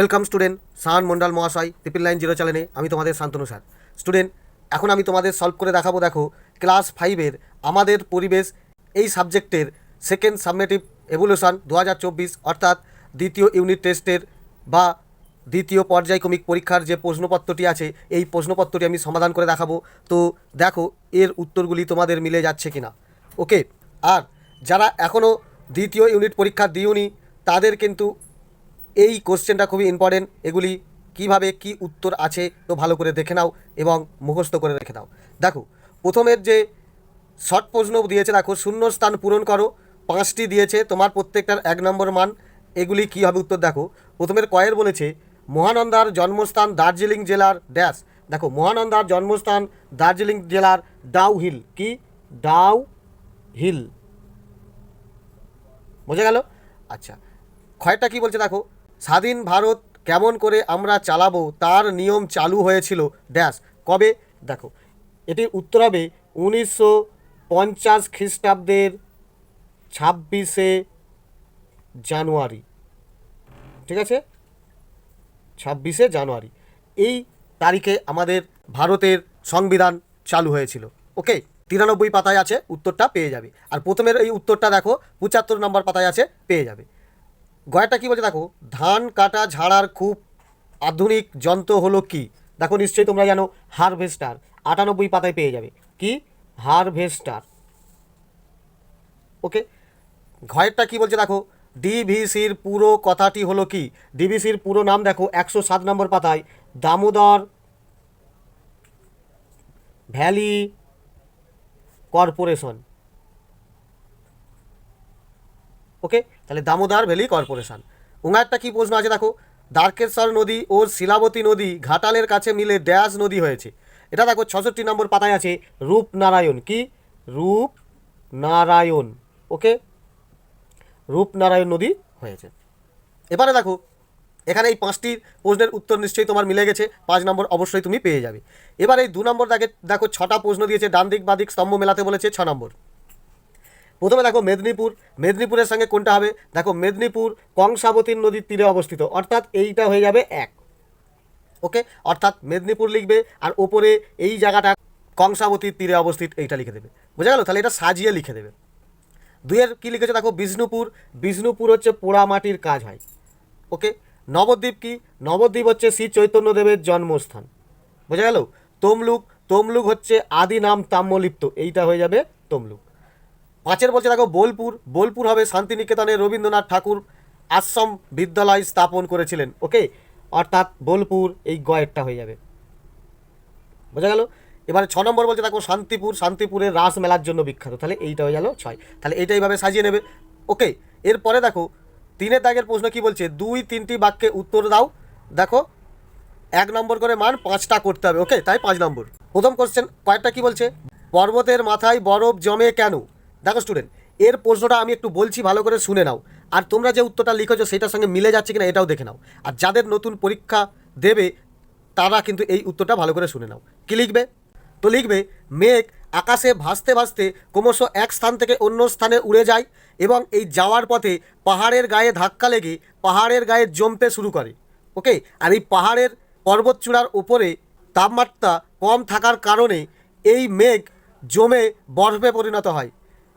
Welcome student, শান মন্ডল মহাশয় 999 চ্যানেলে আমি তোমাদের শান্তনু স্যার। স্টুডেন্ট, এখন আমি তোমাদের সলভ করে দেখাবো। দেখো, ক্লাস 5-এর আমাদের পরিবেশ এই সাবজেক্টের সেকেন্ড সাবমেটিভ এভলিউশন 2024 অর্থাৎ দ্বিতীয় ইউনিট টেস্টের বা দ্বিতীয় পর্যায়ক্রমিক পরীক্ষার যে প্রশ্নপত্রটি আছে এই প্রশ্নপত্রটি আমি সমাধান করে দেখাবো। তো দেখো এর উত্তরগুলি তোমাদের মিলে যাচ্ছে কিনা। ওকে, আর যারা এখনও দ্বিতীয় ইউনিট পরীক্ষা দিওনি তাদের কিন্তু এই কোশ্চেনটা খুবই ইম্পর্টেন্ট। এগুলি কিভাবে কি উত্তর আছে তো ভালো করে দেখে নাও এবং মুখস্থ করে রেখে দাও। দেখো, প্রথমের যে শর্ট প্রশ্ন দিয়েছে, দেখো শূন্যস্থান পূরণ করো, 5টি দিয়েছে, তোমার প্রত্যেকটার 1 নম্বর মান। এগুলি কী হবে উত্তর দেখো। প্রথমের কয়ের বলেছে মহানন্দার জন্মস্থান দার্জিলিং জেলার ড্যাশ। দেখো, মহানন্দার জন্মস্থান দার্জিলিং জেলার ডাউ হিল। কি ডাউ হিল, বোঝা গেল? আচ্ছা, ক্ষয়টা কি বলছে দেখো, স্বাধীন ভারত কেমন করে আমরা চালাবো তার নিয়ম চালু হয়েছিল ড্যাশ কবে। দেখো, এটির উত্তর হবে 1950 খ্রিস্টাব্দের 26শে জানুয়ারি। ঠিক আছে, 26শে জানুয়ারি এই তারিখে আমাদের ভারতের সংবিধান চালু হয়েছিল। ওকে, 93 পাতায় আছে, উত্তরটা পেয়ে যাবে। আর প্রথমের এই উত্তরটা দেখো 75 নম্বর পাতায় আছে, পেয়ে যাবে। গয়টা কী বলছে দেখো, ধান কাটা ঝাড়ার খুব আধুনিক যন্ত্র হলো কি। দেখো নিশ্চয়ই তোমরা জানো, হারভেস্টার। 98 পাতায় পেয়ে যাবে, কি হারভেস্টার। ওকে, ঘয়েরটা কী বলছে দেখো, ডিভিসির পুরো কথাটি হলো কি। ডিভিসির পুরো নাম দেখো 107 নম্বর পাতায়, দামোদর ভ্যালি কর্পোরেশন। ওকে, তাহলে দামোদর ভ্যালি কর্পোরেশন। উঙারটা কি প্রশ্ন আছে দেখো, দ্বারকেশ্বর নদী ও শিলাবতী নদী ঘাটালের কাছে মিলে ড্যাশ নদী হয়েছে। এটা দেখো 66 নম্বর পাতায় আছে, রূপনারায়ণ। কি রূপনারায়ণ। ওকে, রূপনারায়ণ নদী হয়েছে। এবারে দেখো, এখানে এই 5টির প্রশ্নের উত্তর নিশ্চয়ই তোমার মিলে গেছে, 5 নম্বর অবশ্যই তুমি পেয়ে যাবে। এবার এই 2 নম্বর দেখো 6টা প্রশ্ন দিয়েছে, ডান দিক বাদিক স্তম্ভ মেলাতে বলেছে 6 নম্বর। প্রথমে দেখো মেদিনীপুর, মেদিনীপুরের সঙ্গে কোনটা হবে। দেখো, মেদিনীপুর কংসাবতী নদীর তীরে অবস্থিত, অর্থাৎ এইটা হয়ে যাবে 1। ওকে, অর্থাৎ মেদিনীপুর লিখবে আর ওপরে এই জায়গাটা কংসাবতীর তীরে অবস্থিত, এইটা লিখে দেবে। বোঝা গেল? তাহলে এটা সাজিয়ে লিখে দেবে। 2-এর কী লিখেছে দেখো, বিষ্ণুপুর। বিষ্ণুপুর হচ্ছে পোড়া মাটির কাজ হয়। ওকে, নবদ্বীপ কি, নবদ্বীপ হচ্ছে শ্রী চৈতন্যদেবের জন্মস্থান। বোঝা গেল? তমলুক, তমলুক হচ্ছে আদি নাম তাম্রলিপ্ত, এইটা হয়ে যাবে তমলুক। 5-এর বলছে দেখো বোলপুর, বোলপুর হবে শান্তিনিকেতনে রবীন্দ্রনাথ ঠাকুর আশ্রম বিদ্যালয় স্থাপন করেছিলেন। ওকে, অর্থাৎ বোলপুর এই গয়েরটা হয়ে যাবে। বোঝা গেল? এবারে 6 নম্বর বলছে দেখো শান্তিপুর, শান্তিপুরের রাস মেলার জন্য বিখ্যাত, তাহলে এইটা হয়ে গেল 6। তাহলে এইটা এইভাবে সাজিয়ে নেবে। ওকে, এরপরে দেখো 3-এর দাগের প্রশ্ন কি বলছে, 2-3টি বাক্যে উত্তর দাও। দেখো 1 নম্বর করে মান 5টা করতে হবে। ওকে, তাই 5 নম্বর। প্রথম কোশ্চেন কয়েকটা কি বলছে, পর্বতের মাথায় বরফ জমে কেন। দেখো স্টুডেন্ট, এর প্রশ্নটা আমি একটু বলছি, ভালো করে শুনে নাও, আর তোমরা যে উত্তরটা লিখেছো সেটার সঙ্গে মিলে যাচ্ছে কিনা এটাও দেখে নাও। আর যাদের নতুন পরীক্ষা দেবে তারা কিন্তু এই উত্তরটা ভালো করে শুনে নাও। কি লিখবে? তো লিখবে, মেঘ আকাশে ভাসতে ভাসতে ক্রমশ এক স্থান থেকে অন্য স্থানে উড়ে যায় এবং এই যাওয়ার পথে পাহাড়ের গায়ে ধাক্কা লেগে পাহাড়ের গায়ে জমতে শুরু করে। ওকে, আর এই পাহাড়ের পর্বতচূড়ার উপরে তাপমাত্রা কম থাকার কারণে এই মেঘ জমে বরফে পরিণত হয়।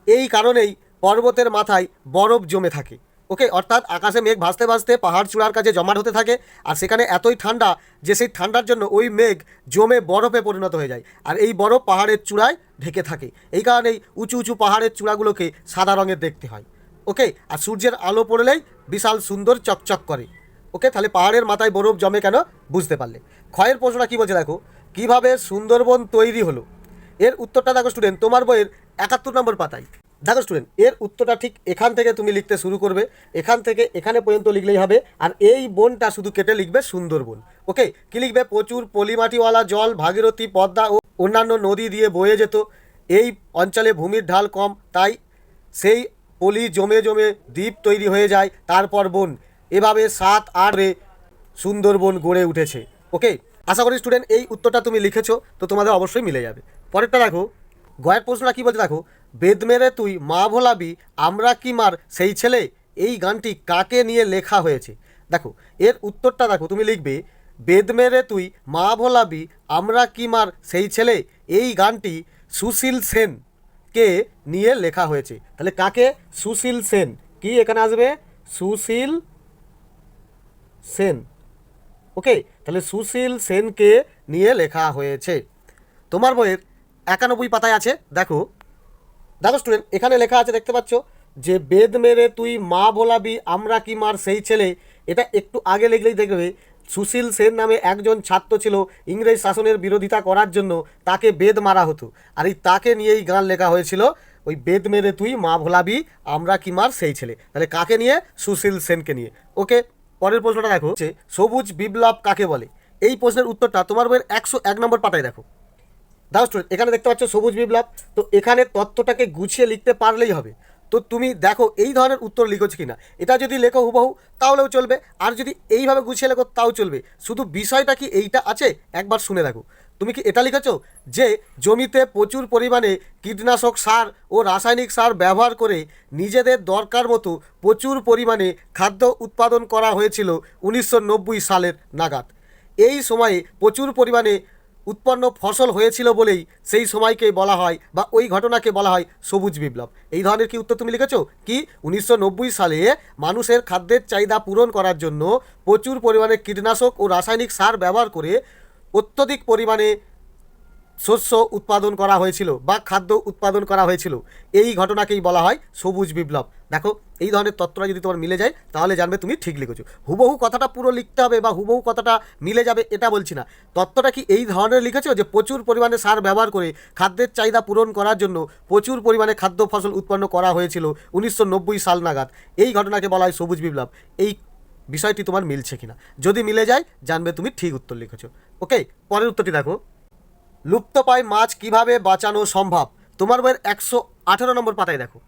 এই কারণেই পর্বতের মাথায় বরফ জমে থাকে। ওকে, অর্থাৎ আকাশে মেঘ ভাসতে ভাসতে পাহাড় চূড়ার কাছে জমাট হতে থাকে, আর সেখানে এতই ঠান্ডা যে সেই ঠান্ডার জন্য ওই মেঘ জমে বরফে পরিণত হয়ে যায়, আর এই বরফ পাহাড়ের চূড়ায় ঢেকে থাকে। এই কারণেই উঁচু উঁচু পাহাড়ের চূড়াগুলোকে সাদা রঙের দেখতে হয়। ওকে, আর সূর্যের আলো পড়লেই বিশাল সুন্দর চকচক করে। ওকে, তাহলে পাহাড়ের মাথায় বরফ জমে কেন বুঝতে পারলে। ক্ষয়ের প্রশ্নটা কী বলছে দেখো, কীভাবে সুন্দরবন তৈরি হলো। এর উত্তরটা দেখো স্টুডেন্ট তোমার বইয়ের 71 নম্বর পাতায়। দেখো স্টুডেন্ট, এর উত্তরটা ঠিক এখান থেকে তুমি লিখতে শুরু করবে, এখান থেকে এখানে পর্যন্ত লিখলেই হবে, আর এই বনটা শুধু কেটে লিখবে সুন্দরবন। ওকে, কি লিখবে, প্রচুর পলিমাটিওয়ালা জল ভাগীরথী পদ্মা ও অন্যান্য নদী দিয়ে বয়ে যেত। এই অঞ্চলে ভূমির ঢাল কম, তাই সেই পলি জমে জমে দ্বীপ তৈরি হয়ে যায়, তারপর বন। এভাবে 7-8 সুন্দরবন গড়ে উঠেছে। ওকে, আশা করি স্টুডেন্ট এই উত্তরটা তুমি লিখেছো, তো তোমাদের অবশ্যই মিলে যাবে। পরেরটা দেখো, গয়ের প্রশ্নটা কী বলছে দেখো, বেদ মেরে তুই মা ভোলাবি আমরা কি মার সেই ছেলে, এই গানটি কাকে নিয়ে লেখা হয়েছে। দেখো এর উত্তরটা দেখো, তুমি লিখবে বেদ মেরে তুই মা ভোলাবি আমরা কি মার সেই ছেলে। এই গানটি সুশীল সেনকে নিয়ে লেখা হয়েছে। তাহলে কাকে? সুশীল সেন। কি এখানে আসবে? সুশীল সেন। ওকে, তাহলে সুশীল সেনকে নিয়ে লেখা হয়েছে। তোমার বইয়ের 91 পাতায় আছে। দেখো দেখো স্টুডেন্ট, এখানে লেখা আছে দেখতে পাচ্ছ যে বেদ মেরে তুই মা ভোলাবি আমরা কি মার সেই ছেলে। এটা একটু আগে লিখলেই দেখবে সুশীল সেন নামে একজন ছাত্র ছিল, ইংরেজ শাসনের বিরোধিতা করার জন্য তাকে বেদ মারা হতো, আর এই তাকে নিয়েই গান লেখা হয়েছিল, ওই বেদ মেরে তুই মা ভোলাবি আমরা কি মার সেই ছেলে। তাহলে কাকে নিয়ে? সুশীল সেনকে নিয়ে। ওকে, পরের প্রশ্নটা দেখো, সবুজ বিপ্লব কাকে বলে। এই প্রশ্নের উত্তরটা তোমার বইয়ের 101 নম্বর পাতায় দেখো। দাও স্টুডেন্ট, এখানে দেখতে পাচ্ছ সবুজ বিপ্লব। তো এখানে তত্ত্বটাকে গুছিয়ে লিখতে পারলেই হবে। তো তুমি দেখো এই ধরনের উত্তর লিখেছো কিনা। এটা যদি লেখো হুবহু তাহলেও চলবে, আর যদি এইভাবে গুছিয়ে লেখো তাও চলবে। শুধু বিষয়টা কি এইটা আছে একবার শুনে দেখো। তুমি কি এটা লিখেছো যে জমিতে প্রচুর পরিমাণে কীটনাশক সার ও রাসায়নিক সার ব্যবহার করে নিজেদের দরকার মতো প্রচুর পরিমাণে খাদ্য উৎপাদন করা হয়েছিল 1990 সালের নাগাদ। এই সময়ে প্রচুর পরিমাণে উৎপন্ন ফসল হয়েছিল বলেই সেই সময়কে বলা হয় বা ওই ঘটনাকে বলা হয় সবুজ বিপ্লব। এই ধরনের কি উত্তর তুমি লিখেছো কি? 1990 সালে মানুষের খাদ্যের চাহিদা পূরণ করার জন্য প্রচুর পরিমাণে কীটনাশক ও রাসায়নিক সার ব্যবহার করে অত্যধিক পরিমাণে শস্য উৎপাদন করা হয়েছিল বা খাদ্য উৎপাদন করা হয়েছিল। এই ঘটনাকেই বলা হয় সবুজ বিপ্লব। দেখো এই ধরনের তত্ত্বটা যদি তোমার মিলে যায় তাহলে জানবে তুমি ঠিক লিখেছো। হুবহু কথাটা পুরো লিখতে হবে বা হুবহু কথাটা মিলে যাবে এটা বলছি না। তত্ত্বটা কি এই ধরনের লিখেছো যে প্রচুর পরিমাণে সার ব্যবহার করে খাদ্যের চাহিদা পূরণ করার জন্য প্রচুর পরিমাণে খাদ্য ফসল উৎপন্ন করা হয়েছিল 1990 সাল নাগাদ। এই ঘটনাকে বলা হয় সবুজ বিপ্লব। এই বিষয়টি তোমার মিলছে কিনা, যদি মিলে যায় জানবে তুমি ঠিক উত্তর লিখেছো। ওকে, পরের উত্তরটি দেখো, লুপ্তপ্রায় মাছ কিভাবে বাঁচানো সম্ভব। তোমার বইয়ের 118 নম্বর পাতায় দেখো।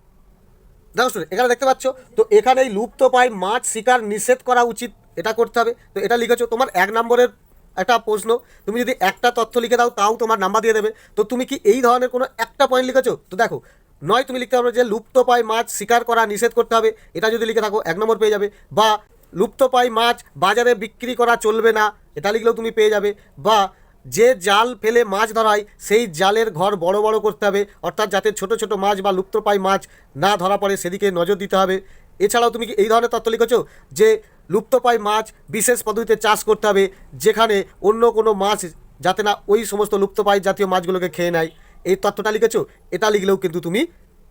দেখো শুনে এখানে দেখতে পাচ্ছ, তো এখানে এই লুপ্তপ্রায় মাছ শিকার নিষেধ করা উচিত, এটা করতে হবে। তো এটা লিখেছো তোমার 1 নম্বরের একটা প্রশ্ন। তুমি যদি একটা তথ্য লিখে দাও তাও তোমার নাম্বার দিয়ে দেবে। তো তুমি কি এই ধরনের কোনো একটা পয়েন্ট লিখেছো? তো দেখো, নয় তুমি লিখতে পারো যে লুপ্তপ্রায় মাছ শিকার করা নিষেধ করতে হবে, এটা যদি লিখে থাকো 1 নম্বর পেয়ে যাবে। বা লুপ্তপ্রায় মাছ বাজারে বিক্রি করা চলবে না, এটা লিখলেও তুমি পেয়ে যাবে। বা যে জাল ফেলে মাছ ধরা হয় সেই জালের ঘর বড় বড় করতে হবে, অর্থাৎ যাতে ছোট ছোট মাছ বা লুপ্তপ্রায় মাছ না ধরা পড়ে সেদিকে নজর দিতে হবে। এছাড়াও তুমি কি এই ধরনের তথ্য লিখেছো যে লুপ্তপ্রায় মাছ বিশেষ পদ্ধতিতে চাষ করতে হবে, যেখানে অন্য কোনো মাছ যাতে না ওই সমস্ত লুপ্তপ্রায় জাতীয় মাছগুলোকে খেয়ে নেয়, এই তথ্যটা লিখেছো। এটা লিখলেও কিন্তু তুমি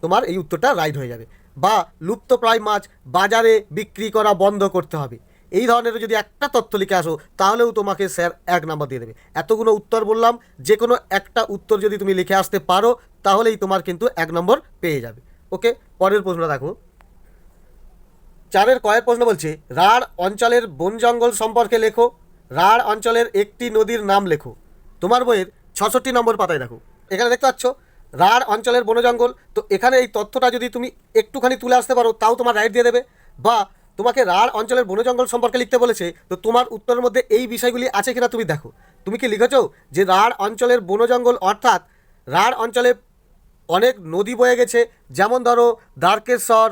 তোমার এই উত্তরটা রাইট হয়ে যাবে। বা লুপ্তপ্রায় মাছ বাজারে বিক্রি করা বন্ধ করতে হবে, এই ধরনের যদি একটা তথ্য লিখে আসো তাহলেও তোমাকে স্যার 1 নম্বর দিয়ে দেবে। এতগুলো উত্তর বললাম, যে কোনো একটা উত্তর যদি তুমি লিখে আসতে পারো তাহলেই তোমার কিন্তু 1 নম্বর পেয়ে যাবে। ওকে, পরের প্রশ্নটা দেখো। 4-এর কয়ের প্রশ্ন বলছে রাঢ় অঞ্চলের বন জঙ্গল সম্পর্কে লেখো। রাঢ় অঞ্চলের একটি নদীর নাম লেখো। তোমার বইয়ের 66 নম্বর পাতায় দেখো। এখানে দেখতে পাচ্ছ রাঢ় অঞ্চলের বন জঙ্গল। তো এখানে এই তথ্যটা যদি তুমি একটুখানি তুলে আসতে পারো তাও তোমার রাইট দিয়ে দেবে। বা তোমাকে রাঢ় অঞ্চলের বন জঙ্গল সম্পর্কে লিখতে বলেছে, তো তোমার উত্তরের মধ্যে এই বিষয়গুলি আছে কিনা তুমি দেখো। তুমি কি লিখেছো যে রাঢ় অঞ্চলের বন জঙ্গল, অর্থাৎ রাঢ় অঞ্চলে অনেক নদী বয়ে গেছে, যেমন ধরো দ্বারকেশ্বর,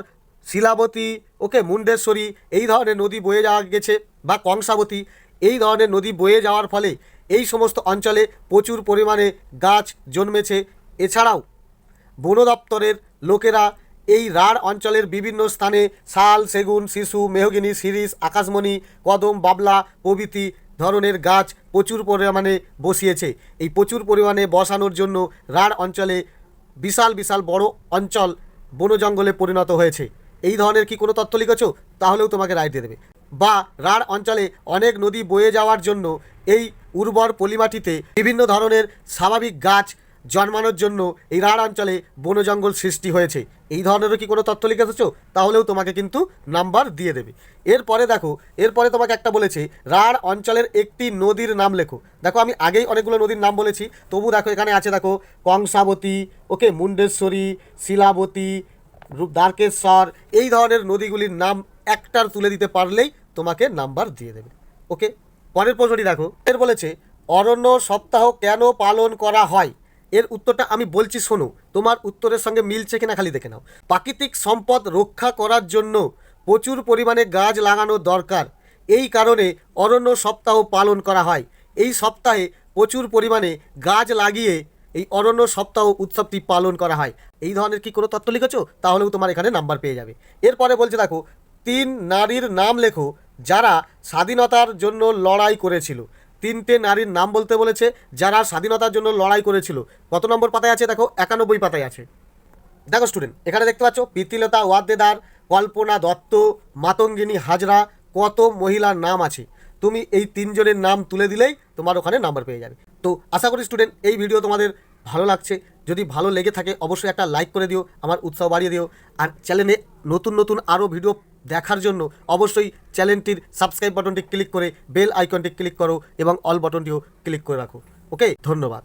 শিলাবতী, ওকে, মুন্ডেশ্বরী, এই ধরনের নদী বয়ে যাওয়া গেছে, বা কংসাবতী, এই ধরনের নদী বয়ে যাওয়ার ফলে এই সমস্ত অঞ্চলে প্রচুর পরিমাণে গাছ জন্মেছে। এছাড়াও বন দপ্তরের লোকেরা এই রাঢ় অঞ্চলের বিভিন্ন স্থানে শাল, সেগুন, শিশু, মেহগিনি, শিরীষ, আকাশমণি, কদম, বাবলা প্রভৃতি ধরনের গাছ প্রচুর পরিমাণে বসিয়েছে। এই প্রচুর পরিমাণে বসানোর জন্য রাঢ় অঞ্চলে বিশাল বিশাল বড় অঞ্চল বন জঙ্গলে পরিণত হয়েছে। এই ধরনের কি কোনো তথ্য লিখেছো তাহলেও তোমাকে রায় দিয়ে দেবে। বা রাঢ় অঞ্চলে অনেক নদী বয়ে যাওয়ার জন্য এই উর্বর পলিমাটিতে বিভিন্ন ধরনের স্বাভাবিক গাছ জন্মানোর জন্য এই রাঢ় অঞ্চলে বন জঙ্গল সৃষ্টি হয়েছে। এই ধরনেরও কি কোনো তথ্য লিখে এসেছো তাহলেও তোমাকে কিন্তু নাম্বার দিয়ে দেবে। এরপরে দেখো, এরপরে তোমাকে একটা বলেছে রাঢ় অঞ্চলের একটি নদীর নাম লেখো। দেখো আমি আগেই অনেকগুলো নদীর নাম বলেছি, তবু দেখো এখানে আছে, দেখো কংসাবতী, ওকে, মুন্ডেশ্বরী, শিলাবতী, দ্বারকেশ্বর, এই ধরনের নদীগুলির নাম একটার তুলে দিতে পারলেই তোমাকে নাম্বার দিয়ে দেবে। ওকে, পরের প্রশ্নটি দেখো। এর বলেছে অরণ্য সপ্তাহ কেন পালন করা হয়। এর উত্তরটা আমি বলছি শোনো, তোমার উত্তরের সঙ্গে মিলছে কিনা খালি দেখে নাও। প্রাকৃতিক সম্পদ রক্ষা করার জন্য প্রচুর পরিমাণে গাছ লাগানো দরকার। এই কারণে অরণ্য সপ্তাহ পালন করা হয়। এই সপ্তাহে প্রচুর পরিমাণে গাছ লাগিয়ে এই অরণ্য সপ্তাহ উৎসবটি পালন করা হয়। এই ধরনের কি কোনো তথ্য লিখেছো, তাহলেও তোমার এখানে নাম্বার পেয়ে যাবে। এরপরে বলছে দেখো, 3 নারীর নাম লেখো যারা স্বাধীনতার জন্য লড়াই করেছিল। 3টে নারীর নাম বলতে বলেছে যারা স্বাধীনতার জন্য লড়াই করেছিল। কত নম্বর পাতায় আছে দেখো, 91 পাতায় আছে। দেখো স্টুডেন্ট, এখানে দেখতে পাচ্ছ প্রীতিলতা ওয়াদ্দেদার, কল্পনা দত্ত, মাতঙ্গিনী হাজরা, কত মহিলার নাম আছে। তুমি এই 3 জনের নাম তুলে দিলেই তোমার ওখানে নাম্বার পেয়ে যাবে। তো আশা করি স্টুডেন্ট এই ভিডিও তোমাদের ভালো লাগছে। যদি ভালো লেগে থাকে অবশ্যই একটা লাইক করে দিও, আমার উৎসাহ বাড়িয়ে দিও। আর চ্যানেলে নতুন নতুন আরও ভিডিও দেখার জন্য অবশ্যই চ্যানেলটির সাবস্ক্রাইব বাটনটি ক্লিক করে বেল আইকনটি ক্লিক করো এবং অল বাটনটিও ক্লিক করে রাখো। ওকে, ধন্যবাদ।